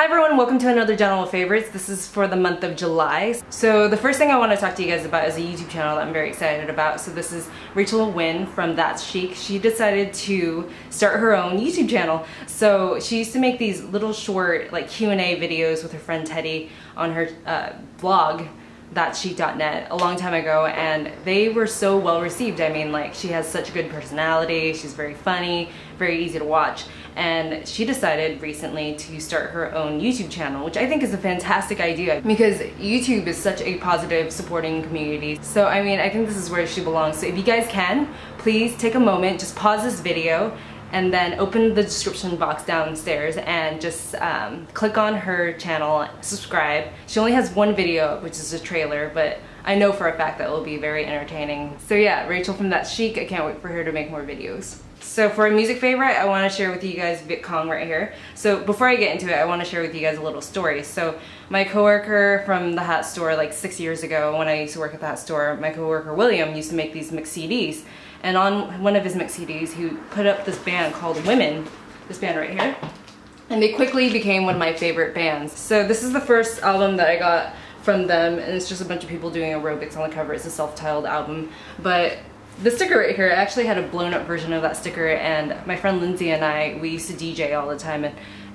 Hi everyone, welcome to another General Favorites. This is for the month of July. So the first thing I want to talk to you guys about is a YouTube channel that I'm very excited about. So this is Rachel Wynn from That's Chic. She decided to start her own YouTube channel. So she used to make these little short like Q&A videos with her friend Teddy on her blog, thatschic.net, a long time ago, and they were so well received. I mean, like, she has such a good personality, she's very funny, very easy to watch, and she decided recently to start her own YouTube channel, which I think is a fantastic idea because YouTube is such a positive, supporting community. So I mean, I think this is where she belongs. So if you guys can, please take a moment, just pause this video and then open the description box downstairs and just click on her channel, subscribe. She only has one video, which is a trailer, but I know for a fact that it will be very entertaining. So yeah, Rachel from That's Chic, I can't wait for her to make more videos. So for a music favorite, I want to share with you guys Viet Cong right here. So before I get into it, I want to share with you guys a little story. So my coworker from the hat store like 6 years ago, when I used to work at the hat store, my coworker William used to make these mix CDs. And on one of his mix CDs, he put up this band called Women, this band right here. And they quickly became one of my favorite bands. So this is the first album that I got from them, and it's just a bunch of people doing aerobics on the cover. It's a self-titled album. But the sticker right here, I actually had a blown up version of that sticker, and my friend Lindsay and I, we used to DJ all the time,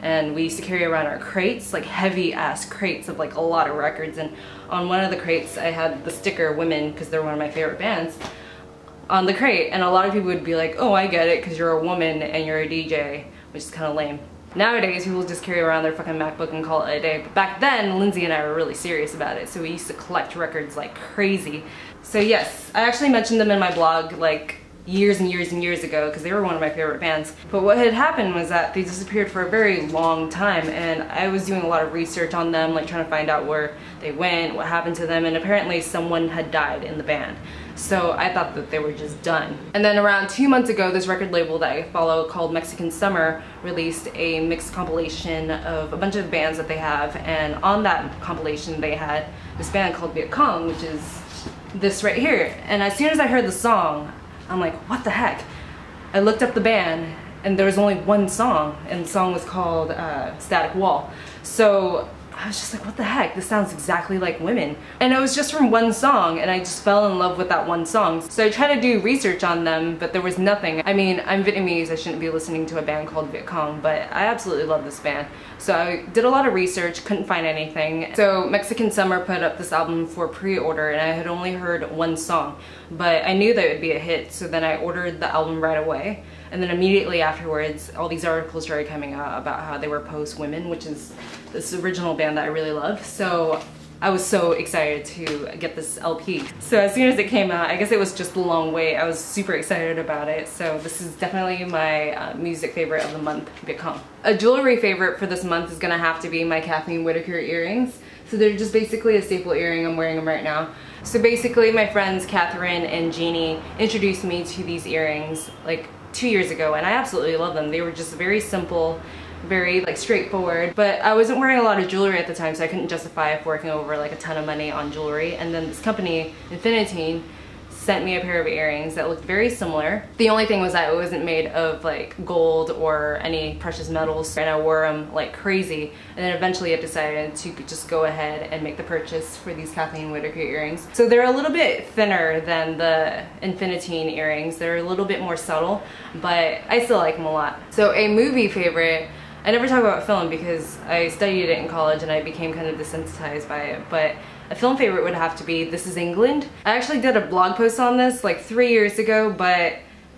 and we used to carry around our crates, like heavy ass crates of like a lot of records, and on one of the crates I had the sticker Women, because they're one of my favorite bands, on the crate, and a lot of people would be like, oh, I get it, because you're a woman and you're a DJ, which is kind of lame. Nowadays, people just carry around their fucking MacBook and call it a day. But back then, Lindsay and I were really serious about it, so we used to collect records like crazy. So yes, I actually mentioned them in my blog like years and years and years ago because they were one of my favorite bands. But what had happened was that they disappeared for a very long time, and I was doing a lot of research on them, like trying to find out where they went, what happened to them, and apparently someone had died in the band. So I thought that they were just done. And then around 2 months ago, this record label that I follow called Mexican Summer released a mixed compilation of a bunch of bands that they have, and on that compilation they had this band called Viet Cong, which is this right here. And as soon as I heard the song, I'm like, what the heck? I looked up the band and there was only one song, and the song was called Static Wall. So I was just like, what the heck? This sounds exactly like Women. And it was just from one song, and I just fell in love with that one song. So I tried to do research on them, but there was nothing. I mean, I'm Vietnamese, I shouldn't be listening to a band called Viet Cong, but I absolutely love this band. So I did a lot of research, couldn't find anything. So Mexican Summer put up this album for pre-order, and I had only heard one song, but I knew that it would be a hit, so then I ordered the album right away. And then immediately afterwards, all these articles started coming out about how they were post-Women, which is this original band that I really love. So I was so excited to get this LP. So as soon as it came out, I guess it was just a long wait. I was super excited about it. So this is definitely my music favorite of the month, Viet Cong. A jewelry favorite for this month is gonna have to be my Kathleen Whitaker earrings. So they're just basically a staple earring. I'm wearing them right now. So basically my friends Catherine and Jeannie introduced me to these earrings like 2 years ago, and I absolutely love them. They were just very simple, very like straightforward, but I wasn't wearing a lot of jewelry at the time, so I couldn't justify forking over like a ton of money on jewelry. And then this company, Infinitine, sent me a pair of earrings that looked very similar. The only thing was that it wasn't made of like gold or any precious metals, and I wore them like crazy. And then eventually I decided to just go ahead and make the purchase for these Kathleen Whitaker earrings. So they're a little bit thinner than the Infinitine earrings. They're a little bit more subtle, but I still like them a lot. So a movie favorite, I never talk about film because I studied it in college and I became kind of desensitized by it, but a film favorite would have to be This Is England. I actually did a blog post on this like 3 years ago, but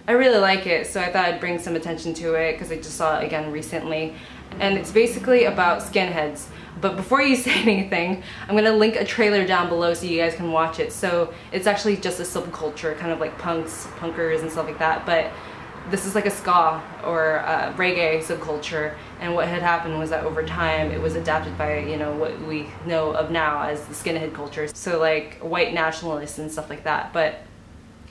I really like it, so I thought I'd bring some attention to it because I just saw it again recently. And it's basically about skinheads. But before you say anything, I'm gonna link a trailer down below so you guys can watch it. So it's actually just a subculture, kind of like punks, punkers and stuff like that, but this is like a ska or reggae subculture, and what had happened was that over time it was adapted by, you know, what we know of now as the skinhead culture, so like white nationalists and stuff like that. But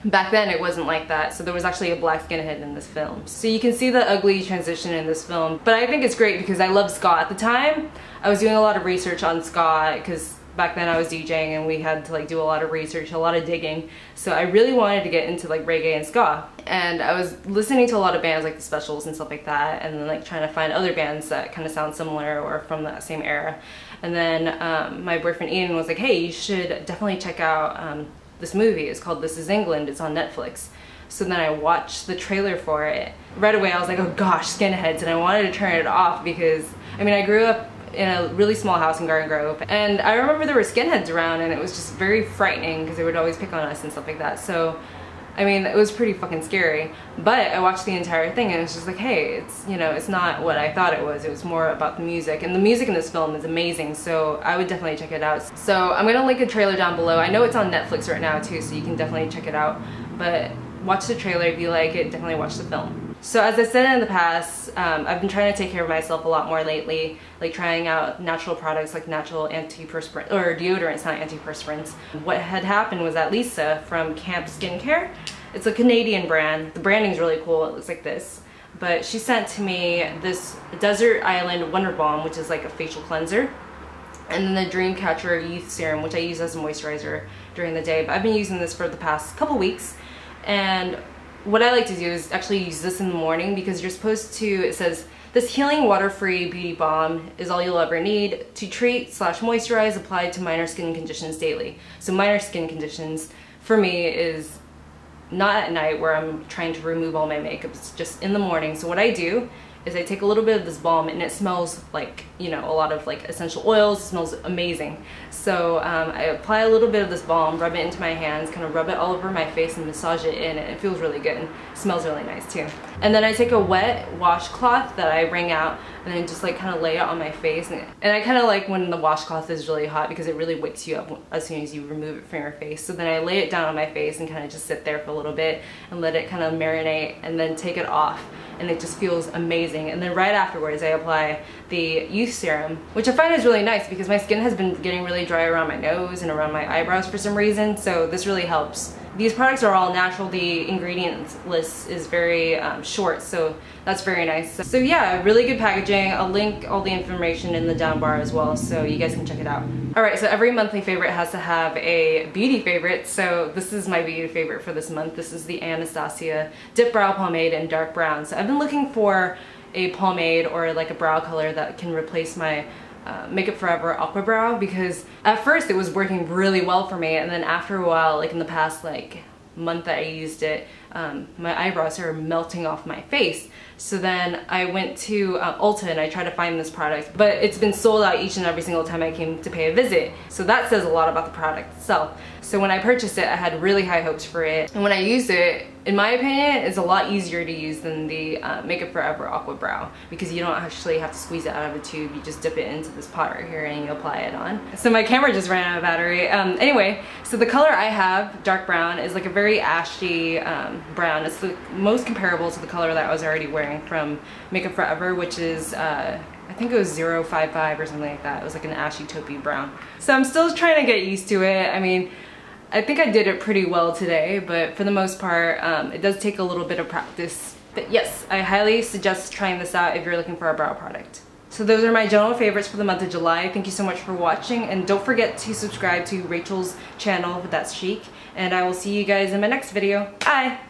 back then it wasn't like that, so there was actually a black skinhead in this film. So you can see the ugly transition in this film, but I think it's great because I love ska. At the time I was doing a lot of research on ska because back then I was DJing and we had to like do a lot of research, a lot of digging. So I really wanted to get into like reggae and ska. And I was listening to a lot of bands like the Specials and stuff like that, and then like trying to find other bands that kind of sound similar or from that same era. And then my boyfriend Ian was like, hey, you should definitely check out this movie. It's called This Is England. It's on Netflix. So then I watched the trailer for it. Right away I was like, oh gosh, skinheads, and I wanted to turn it off because, I mean, I grew up in a really small house in Garden Grove, and I remember there were skinheads around and it was just very frightening because they would always pick on us and stuff like that. So, I mean, it was pretty fucking scary. But I watched the entire thing and it's just like, hey, it's, you know, it's not what I thought it was. It was more about the music, and the music in this film is amazing, so I would definitely check it out. So I'm gonna link a trailer down below. I know it's on Netflix right now too, so you can definitely check it out. But watch the trailer. If you like it, definitely watch the film. So as I said in the past, I've been trying to take care of myself a lot more lately, like trying out natural products like natural antiperspirant, or deodorants, not antiperspirants. What had happened was that Lisa from Camp Skincare, it's a Canadian brand. The branding's really cool. It looks like this. But she sent to me this Desert Island Wonder Balm, which is like a facial cleanser, and then the Dreamcatcher Youth Serum, which I use as a moisturizer during the day. But I've been using this for the past couple weeks. And what I like to do is actually use this in the morning, because you're supposed to, it says, this healing water-free beauty balm is all you'll ever need to treat / moisturize applied to minor skin conditions daily. So minor skin conditions for me is not at night where I'm trying to remove all my makeup, it's just in the morning. So what I do is I take a little bit of this balm, and it smells like, you know, a lot of like essential oils. It smells amazing. So I apply a little bit of this balm, rub it into my hands, kind of rub it all over my face and massage it in, and it feels really good and it smells really nice too. And then I take a wet washcloth that I wring out and then just like kind of lay it on my face, and I kind of like when the washcloth is really hot because it really wakes you up as soon as you remove it from your face. So then I lay it down on my face and kind of just sit there for a little bit and let it kind of marinate, and then take it off, and it just feels amazing. And then right afterwards I apply the youth serum, which I find is really nice because my skin has been getting really dry around my nose and around my eyebrows for some reason, so this really helps. These products are all natural. The ingredients list is very short, so that's very nice. So yeah, really good packaging. I'll link all the information in the down bar as well, so you guys can check it out. Alright, so every monthly favorite has to have a beauty favorite, so this is my beauty favorite for this month. This is the Anastasia Dip Brow Pomade in dark brown. So I've been looking for a pomade or like a brow color that can replace my Makeup Forever Aqua Brow, because at first it was working really well for me, and then after a while, like in the past like month that I used it, my eyebrows are melting off my face. So then I went to Ulta and I tried to find this product, but it's been sold out each and every single time I came to pay a visit. So that says a lot about the product itself. So when I purchased it, I had really high hopes for it. And when I used it, in my opinion, it's a lot easier to use than the Makeup Forever Aqua Brow, because you don't actually have to squeeze it out of a tube. You just dip it into this pot right here and you apply it on. So my camera just ran out of battery. Anyway, so the color I have, dark brown, is like a very ashy brown. It's the most comparable to the color that I was already wearing from Makeup Forever, which is I think it was 055 or something like that. It was like an ashy taupey brown. So I'm still trying to get used to it. I mean, I think I did it pretty well today, but for the most part, it does take a little bit of practice. But yes, I highly suggest trying this out if you're looking for a brow product. So those are my general favorites for the month of July. Thank you so much for watching, and don't forget to subscribe to Rachel's channel, That's Chic, and I will see you guys in my next video. Bye!